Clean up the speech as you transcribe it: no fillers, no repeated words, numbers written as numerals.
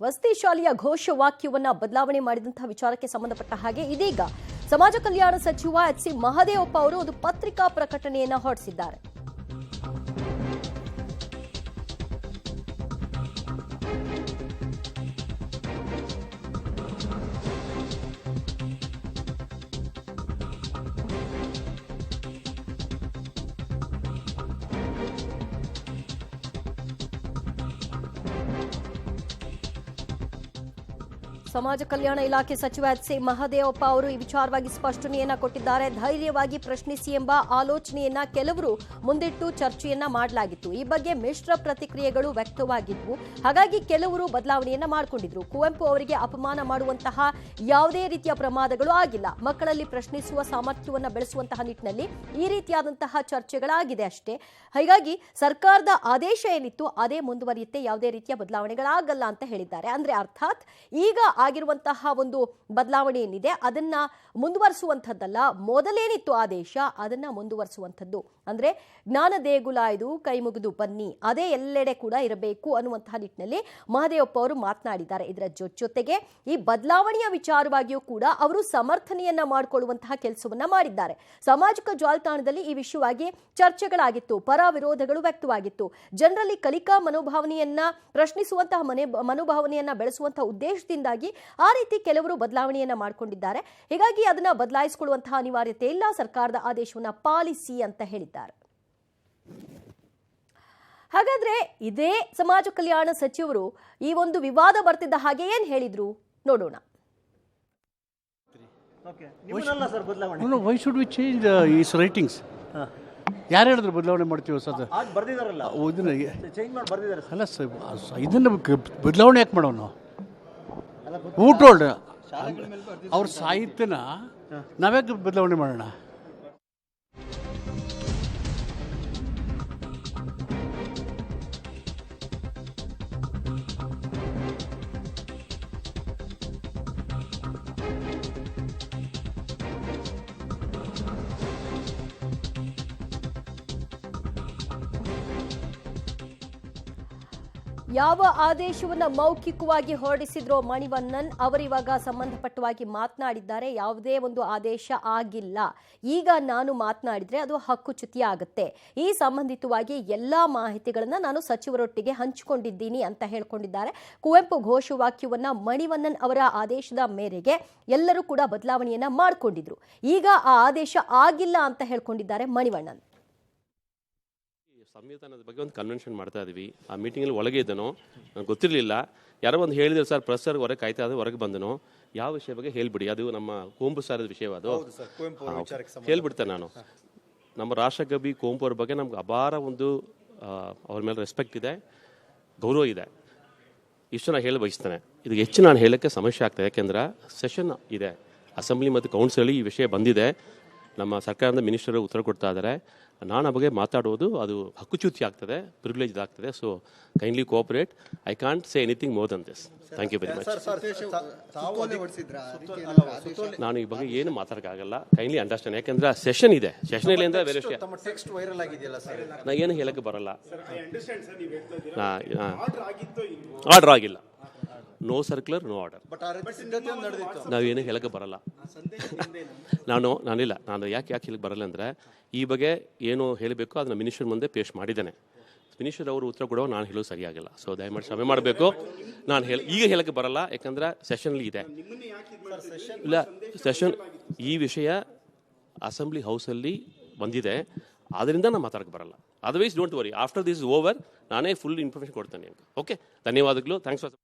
ವಸತಿ ಶಾಲೆಯ ಘೋಷವಾಕ್ಯವನ್ನ ಬದಲಾವಣೆ ಮಾಡಿದಂತಹ ವಿಚಾರಕ್ಕೆ ಸಂಬಂಧಪಟ್ಟ ಹಾಗೆ ಇದೀಗ ಸಮಾಜ ಕಲ್ಯಾಣ ಸಚಿವ ಎಚ್.ಸಿ. ಮಹದೇವಪ್ಪ ಅವರು ಒಂದು ಪತ್ರಿಕಾ ಪ್ರಕಟಣೆಯನ್ನ ಹೊರಡಿಸಿದ್ದಾರೆ. ಸಮಾಜ ಕಲ್ಯಾಣ ಇಲಾಖೆ ಸಚಿವ ಎಚ್.ಸಿ. ಮಹದೇವಪ್ಪ ಅವರು ಈ ವಿಚಾರವಾಗಿ ಸ್ಪಷ್ಟನೆಯನ್ನ ಕೊಟ್ಟಿದ್ದಾರೆ. ಧೈರ್ಯವಾಗಿ ಪ್ರಶ್ನಿಸಿ ಎಂಬ ಆಲೋಚನೆಯನ್ನ ಕೆಲವರು ಮುಂದಿಟ್ಟು ಚರ್ಚೆಯನ್ನ ಮಾಡಲಾಗಿತ್ತು. ಈ ಬಗ್ಗೆ ಮಿಶ್ರ ಪ್ರತಿಕ್ರಿಯೆಗಳು ವ್ಯಕ್ತವಾಗಿದ್ವು. ಹಾಗಾಗಿ ಕೆಲವರು ಬದಲಾವಣೆಯನ್ನ ಮಾಡಿಕೊಂಡಿದ್ರು. ಕುವೆಂಪು ಅವರಿಗೆ ಅಪಮಾನ ಮಾಡುವಂತಹ ಯಾವುದೇ ರೀತಿಯ ಪ್ರಮಾದಗಳು ಆಗಿಲ್ಲ. ಮಕ್ಕಳಲ್ಲಿ ಪ್ರಶ್ನಿಸುವ ಸಾಮರ್ಥ್ಯವನ್ನ ಬೆಳೆಸುವಂತಹ ನಿಟ್ಟಿನಲ್ಲಿ ಈ ರೀತಿಯಾದಂತಹ ಚರ್ಚೆಗಳಾಗಿದೆ ಅಷ್ಟೇ. ಹೀಗಾಗಿ ಸರ್ಕಾರದ ಆದೇಶ ಏನಿತ್ತು ಅದೇ ಮುಂದುವರಿಯುತ್ತೆ, ಯಾವುದೇ ರೀತಿಯ ಬದಲಾವಣೆಗಳಾಗಲ್ಲ ಅಂತ ಹೇಳಿದ್ದಾರೆ. ಅಂದ್ರೆ ಅರ್ಥಾತ್ ಈಗ ಆಗಿರುವಂತಹ ಒಂದು ಬದಲಾವಣೆ ಏನಿದೆ ಅದನ್ನ ಮುಂದುವರಿಸುವಂಥದ್ದಲ್ಲ, ಮೊದಲೇನಿತ್ತು ಆದೇಶ ಅದನ್ನ ಮುಂದುವರಿಸುವಂಥದ್ದು. ಅಂದ್ರೆ ಜ್ಞಾನ ದೇಗುಲ ಇದು, ಕೈ ಮುಗಿದು ಬನ್ನಿ, ಅದೇ ಎಲ್ಲೆಡೆ ಕೂಡ ಇರಬೇಕು ಅನ್ನುವಂತಹ ನಿಟ್ಟಿನಲ್ಲಿ ಮಹದೇವಪ್ಪ ಅವರು ಮಾತನಾಡಿದ್ದಾರೆ. ಇದರ ಜೊತೆಗೆ ಈ ಬದಲಾವಣೆಯ ವಿಚಾರವಾಗಿಯೂ ಕೂಡ ಅವರು ಸಮರ್ಥನೆಯನ್ನ ಮಾಡಿಕೊಳ್ಳುವಂತಹ ಕೆಲಸವನ್ನ ಮಾಡಿದ್ದಾರೆ. ಸಾಮಾಜಿಕ ಜಾಲತಾಣದಲ್ಲಿ ಈ ವಿಷಯವಾಗಿ ಚರ್ಚೆಗಳಾಗಿತ್ತು, ಪರ ವಿರೋಧಗಳು ವ್ಯಕ್ತವಾಗಿತ್ತು. ಜನರಲ್ಲಿ ಕಲಿಕಾ ಮನೋಭಾವನೆಯನ್ನ ಪ್ರಶ್ನಿಸುವಂತಹ ಮನೋಭಾವನೆಯನ್ನ ಬೆಳೆಸುವಂತಹ ಉದ್ದೇಶದಿಂದಾಗಿ ಆ ರೀತಿ ಕೆಲವರು ಬದಲಾವಣೆಯನ್ನ ಮಾಡಿಕೊಂಡಿದ್ದಾರೆ. ಹೀಗಾಗಿ ಅದನ್ನ ಬದಲಾಯಿಸಿಕೊಳ್ಳುವಂತಹ ಅನಿವಾರ್ಯತೆ ಇಲ್ಲ, ಸರ್ಕಾರದ ಆದೇಶವನ್ನ ಪಾಲಿಸಿ ಅಂತ ಹೇಳಿದ್ದಾರೆ. ಹಾಗಾದ್ರೆ ಇದೇ ಸಮಾಜ ಕಲ್ಯಾಣ ಸಚಿವರು ಈ ಒಂದು ವಿವಾದ ಬರ್ತಿದ್ದ ಹಾಗೆ ಏನ್ ಹೇಳಿದ್ರು ನೋಡೋಣ. Why should we change is writings? ಯಾರು ಹೇಳಿದ್ರು ಬದಲಾವಣೆ ಮಾಡ್ತೀವಿ ಸರ್? ಅಲ್ಲ ಸರ್, ಇದನ್ನ ಬದಲಾವಣೆ ಯಾಕೆ ಮಾಡೋಣ? ಊಟೋಲ್ಡ್ ಅವ್ರ ಸಾಹಿತ್ಯನ ನಾವ್ಯಾಕೆ ಬದಲಾವಣೆ ಮಾಡೋಣ? ಯಾವ ಆದೇಶವನ್ನ ಮೌಖಿಕವಾಗಿ ಹೊರಡಿಸಿದ್ರೋ ಮಣಿವಣ್ಣನ್ ಅವರಿವಾಗ ಸಂಬಂಧಪಟ್ಟವಾಗಿ ಮಾತನಾಡಿದ್ದಾರೆ. ಯಾವುದೇ ಒಂದು ಆದೇಶ ಆಗಿಲ್ಲ, ಈಗ ನಾನು ಮಾತನಾಡಿದ್ರೆ ಅದು ಹಕ್ಕುಚ್ಯುತಿ ಆಗುತ್ತೆ. ಈ ಸಂಬಂಧಿತವಾಗಿ ಎಲ್ಲಾ ಮಾಹಿತಿಗಳನ್ನ ನಾನು ಸಚಿವರೊಟ್ಟಿಗೆ ಹಂಚಿಕೊಂಡಿದ್ದೀನಿ ಅಂತ ಹೇಳ್ಕೊಂಡಿದ್ದಾರೆ. ಕುವೆಂಪು ಘೋಷವಾಕ್ಯವನ್ನ ಮಣಿವಣ್ಣನ್ ಅವರ ಆದೇಶದ ಮೇರೆಗೆ ಎಲ್ಲರೂ ಕೂಡ ಬದಲಾವಣೆಯನ್ನ ಮಾಡಿಕೊಂಡಿದ್ರು. ಈಗ ಆ ಆದೇಶ ಆಗಿಲ್ಲ ಅಂತ ಹೇಳ್ಕೊಂಡಿದ್ದಾರೆ ಮಣಿವಣ್ಣನ್. ಸಂವಿಧಾನದ ಬಗ್ಗೆ ಒಂದು ಕನ್ವೆನ್ಷನ್ ಮಾಡ್ತಾ ಇದ್ವಿ. ಆ ಮೀಟಿಂಗಲ್ಲಿ ಒಳಗೆ ಇದ್ದನೋ ನನಗೆ ಗೊತ್ತಿರಲಿಲ್ಲ. ಯಾರೋ ಒಂದು ಹೇಳಿದ್ರು ಸರ್, ಪ್ರೆಸ್ ಸರ್ ಹೊರಗೆ ಕಾಯ್ತಾ ಇದ್ದೆ, ಹೊರಗೆ ಬಂದನು. ಯಾವ ವಿಷಯ ಬಗ್ಗೆ ಹೇಳ್ಬಿಡಿ, ಅದು ನಮ್ಮ ಕುವೆಂಪು ಸಾರದ ವಿಷಯ, ಅದು ಹೇಳ್ಬಿಡ್ತೇನೆ ನಾನು. ನಮ್ಮ ರಾಷ್ಟ್ರಕವಿ ಕುವೆಂಪು ಅವ್ರ ಬಗ್ಗೆ ನಮ್ಗೆ ಅಪಾರ ಒಂದು ಅವ್ರ ಮೇಲೆ ರೆಸ್ಪೆಕ್ಟ್ ಇದೆ, ಗೌರವ ಇದೆ. ಇಷ್ಟು ನಾನು ಹೇಳಿ ಬಯಸ್ತೇನೆ. ಇದಕ್ಕೆ ಹೆಚ್ಚು ನಾನು ಹೇಳೋಕ್ಕೆ ಸಮಸ್ಯೆ ಆಗ್ತದೆ. ಯಾಕೆಂದ್ರೆ ಸೆಷನ್ ಇದೆ, ಅಸೆಂಬ್ಲಿ ಮತ್ತು ಕೌನ್ಸಿಲಲ್ಲಿ ಈ ವಿಷಯ ಬಂದಿದೆ. ನಮ್ಮ ಸರ್ಕಾರದ ಮಿನಿಸ್ಟರ್ ಉತ್ತರ ಕೊಡ್ತಾ ಇದ್ದಾರೆ. ನಾನು ಆ ಬಗ್ಗೆ ಮಾತಾಡೋದು ಅದು ಹಕ್ಕುಚ್ಯುತಿ ಆಗ್ತದೆ, ಪ್ರಿವಿಲೇಜ್ ಆಗ್ತದೆ. So kindly cooperate. I can't say anything more than this. Thank you very much. ನಾನು ಈ ಬಗ್ಗೆ ಏನು ಮಾತಾಡೋಕ್ಕಾಗಲ್ಲ. Kindly understand. ಯಾಕೆಂದ್ರೆ ಸೆಷನ್ ಇದೆ, ಸೆಷನ್ ಇಲ್ಲ ಅಂದ್ರೆ ಬೇರೆ ವಿಷಯ. ನಾ ಏನು ಹೇಳಕ್ಕೆ ಬರಲ್ಲ. ಆರ್ಡರ್ ಆಗಿಲ್ಲ. No circular, no order. ನಾವೇನು ಹೇಳಕ್ಕೆ ಬರಲ್ಲ. ನಾನಿಲ್ಲ. ನಾನು ಯಾಕೆ ಹೇಳಕ್ಕೆ ಬರಲ್ಲ ಅಂದರೆ, ಈ ಬಗ್ಗೆ ಏನು ಹೇಳಬೇಕು ಅದನ್ನ ಮಿನಿಸ್ಟರ್ ಮುಂದೆ ಪೇಶ್ ಮಾಡಿದ್ದೇನೆ. ಮಿನಿಸ್ಟರ್ ಅವರು ಉತ್ತರ ಕೊಡೋ ನಾನು ಹೇಳೋದು ಸರಿಯಾಗಿಲ್ಲ. ಸೊ ದಯಮಾಡಿ ಶ್ರಮೆ ಮಾಡಬೇಕು. ನಾನು ಈಗ ಹೇಳಕ್ಕೆ ಬರಲ್ಲ, ಯಾಕಂದ್ರೆ ಸೆಷನ್ಲಿ ಇದೆ. ಇಲ್ಲ, ಸೆಷನ್ ಈ ವಿಷಯ ಅಸೆಂಬ್ಲಿ ಹೌಸಲ್ಲಿ ಬಂದಿದೆ, ಅದರಿಂದ ನಾನು ಮಾತಾಡಕ್ಕೆ ಬರಲ್ಲ. Otherwise don't worry, after this is over ನಾನೇ ಫುಲ್ ಇನ್ಫಾರ್ಮೇಷನ್ ಕೊಡ್ತೇನೆ. ಓಕೆ, ಧನ್ಯವಾದಗಳು. Thanks for